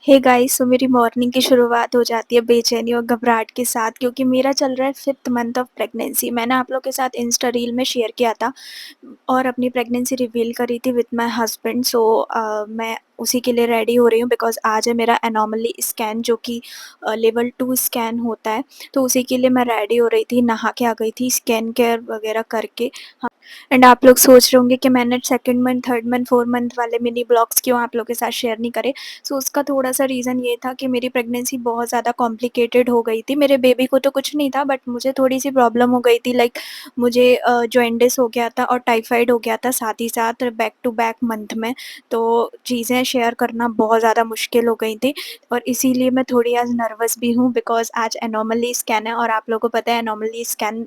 Hey guys, सो मेरी morning की शुरुआत हो जाती है बेचैनी और घबराहट के साथ क्योंकि मेरा चल रहा है 5th मंथ ऑफ प्रेगनेंसी। मैंने आप लोग के साथ इंस्टा रील में शेयर किया था और अपनी प्रेगनेंसी रिवील करी थी विद माय हस्बैंड। मैं उसी के लिए रेडी हो रही हूँ बिकॉज़ आज है मेरा एनोमली स्कैन जो कि लेवल 2 स्कैन होता है। तो उसी के लिए मैं रेडी हो रही थी, नहा के आ गई थी स्कैन केयर वगैरह करके। एंड आप लोग सोच रहे होंगे कि मैंने 2nd month, 3rd month, 4th month वाले मिनी ब्लॉग्स क्यों आप लोगों के साथ शेयर नहीं करे। उसका थोड़ा-सा रीज़न ये था कि मेरी प्रेगनेंसी बहुत ज़्यादा कॉम्प्लिकेटेड हो गई थी। मेरे बेबी को तो कुछ नहीं था बट मुझे थोड़ी-सी प्रॉब्लम हो गई थी, लाइक मुझे जॉन्डिस हो गया था और टाइफाइड हो गया था साथ ही साथ बैक टू बैक मंथ में। तो चीज़ें शेयर करना बहुत ज़्यादा मुश्किल हो गई थी और इसीलिए मैं थोड़ी आज नर्वस भी हूँ बिकॉज़ आज एनोमली स्कैन है और आप लोगों को पता है एनोमली स्कैन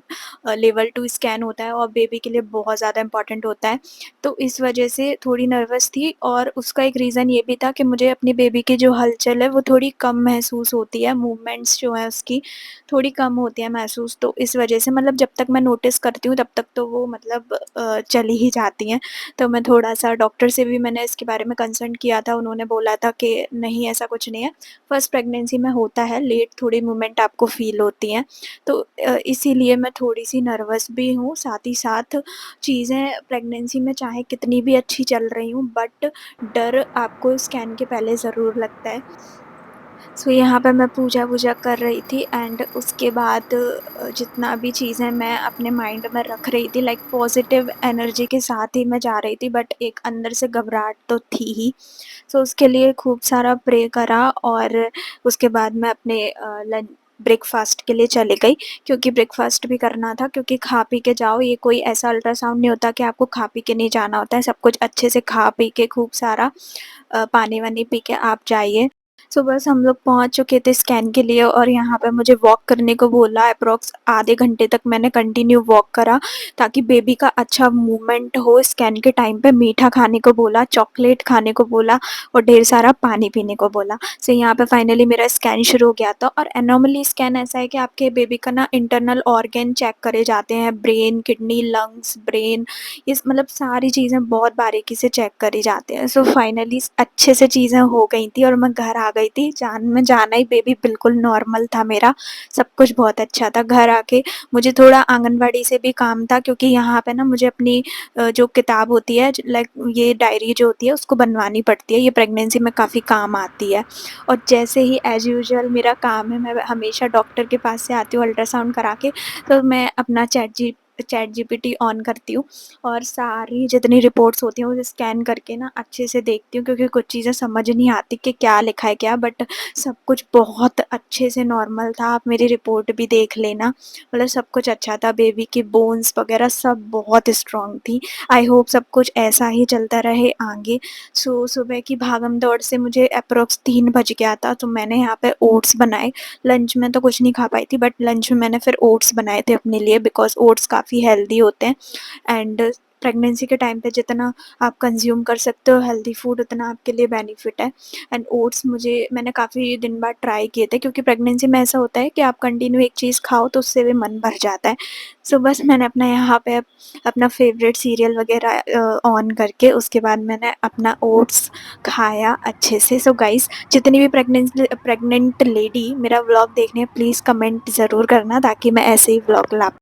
लेवल 2 स्कैन होता है और बेबी के लिए बहुत ज़्यादा इम्पोर्टेंट होता है। तो इस वजह से थोड़ी नर्वस थी और उसका एक रीज़न ये भी था कि मुझे अपनी बेबी की जो हलचल है वो थोड़ी कम महसूस होती है, मूवमेंट्स जो है उसकी थोड़ी कम होती है महसूस। तो इस वजह से मतलब जब तक मैं नोटिस करती हूँ तब तक तो वो मतलब चली ही जाती हैं। तो मैं थोड़ा-सा डॉक्टर से भी मैंने इसके बारे में कंसल्ट किया था, उन्होंने बोला था कि नहीं ऐसा कुछ नहीं है, फर्स्ट प्रेगनेंसी में होता है, लेट थोड़ी मूवमेंट आपको फ़ील होती हैं। तो इसीलिए मैं थोड़ी-सी नर्वस भी हूँ, साथ ही साथ चीज़ें प्रेगनेंसी में चाहे कितनी भी अच्छी चल रही हों बट डर आपको स्कैन के पहले ज़रूर लगता है। यहाँ पे मैं पूजा-वूजा कर रही थी एंड उसके बाद जितना भी चीज़ें मैं अपने माइंड में रख रही थी, लाइक पॉज़िटिव एनर्जी के साथ ही मैं जा रही थी बट एक अंदर से घबराहट तो थी ही। उसके लिए खूब सारा प्रे करा और उसके बाद मैं अपने ब्रेकफ़ास्ट के लिए चली गई क्योंकि ब्रेकफ़ास्ट भी करना था, क्योंकि खा पी के जाओ, ये कोई ऐसा अल्ट्रासाउंड नहीं होता कि आपको खा पी के नहीं जाना होता है, सब कुछ अच्छे से खा पी के खूब सारा पानी-वानी पी के आप जाइए। बस हम लोग पहुँच चुके थे स्कैन के लिए और यहाँ पे मुझे वॉक करने को बोला, एप्रॉक्स आधे घंटे तक मैंने कंटिन्यू वॉक करा ताकि बेबी का अच्छा मूवमेंट हो। स्कैन के टाइम पे मीठा खाने को बोला, चॉकलेट खाने को बोला और ढेर सारा पानी पीने को बोला। यहाँ पे फाइनली मेरा स्कैन शुरू हो गया था और एनोमली स्कैन ऐसा है कि आपके बेबी का ना इंटरनल ऑर्गन चेक करे जाते हैं, ब्रेन, किडनी, लंग्स, ब्रेन, ये मतलब सारी चीज़ें बहुत बारीकी से चेक करी जाते हैं। फाइनली अच्छे से चीज़ें हो गई थी और मैं घर आ गई थी। जान में जाना ही बेबी बिल्कुल नॉर्मल था मेरा, सब कुछ बहुत अच्छा था। घर आके मुझे थोड़ा आंगनवाड़ी से भी काम था क्योंकि यहाँ पे ना मुझे अपनी जो किताब होती है लाइक ये डायरी जो होती है उसको बनवानी पड़ती है, ये प्रेगनेंसी में काफ़ी काम आती है। और जैसे ही एज़ यूजुअल मेरा काम है, मैं हमेशा डॉक्टर के पास से आती हूँ अल्ट्रासाउंड करा के, तो मैं अपना चैट जीपीटी ऑन करती हूँ और सारी जितनी रिपोर्ट्स होती हैं उसे स्कैन करके ना अच्छे से देखती हूँ क्योंकि कुछ चीज़ें समझ नहीं आती कि क्या लिखा है क्या, बट सब कुछ बहुत अच्छे से नॉर्मल था। आप मेरी रिपोर्ट भी देख लेना, मतलब सब कुछ अच्छा था, बेबी की बोन्स वगैरह सब बहुत स्ट्रॉन्ग थी। आई होप सब कुछ ऐसा ही चलता रहे आगे। सुबह की भागम-दौड़ से मुझे एप्रॉक्स 3 बज गया था, तो मैंने यहाँ पे ओट्स बनाए। लंच में तो कुछ नहीं खा पाई थी बट लंच में मैंने फिर ओट्स बनाए थे अपने लिए बिकॉज़ ओट्स काफ़ी हेल्दी होते हैं एंड प्रेगनेंसी के टाइम पे जितना आप कंज़्यूम कर सकते हो हेल्दी फूड उतना आपके लिए बेनिफिट है। एंड ओट्स मैंने काफ़ी दिन बाद ट्राई किए थे क्योंकि प्रेगनेंसी में ऐसा होता है कि आप कंटिन्यू एक चीज़ खाओ तो उससे भी मन भर जाता है। बस मैंने अपना यहाँ पे अपना फ़ेवरेट सीरियल वग़ैरह ऑन करके उसके बाद मैंने अपना ओट्स खाया अच्छे से। गाइस, जितनी भी प्रेग्नेंट लेडी मेरा व्लॉग देख रही हैं प्लीज़ कमेंट ज़रूर करना ताकि मैं ऐसे ही व्लॉग ला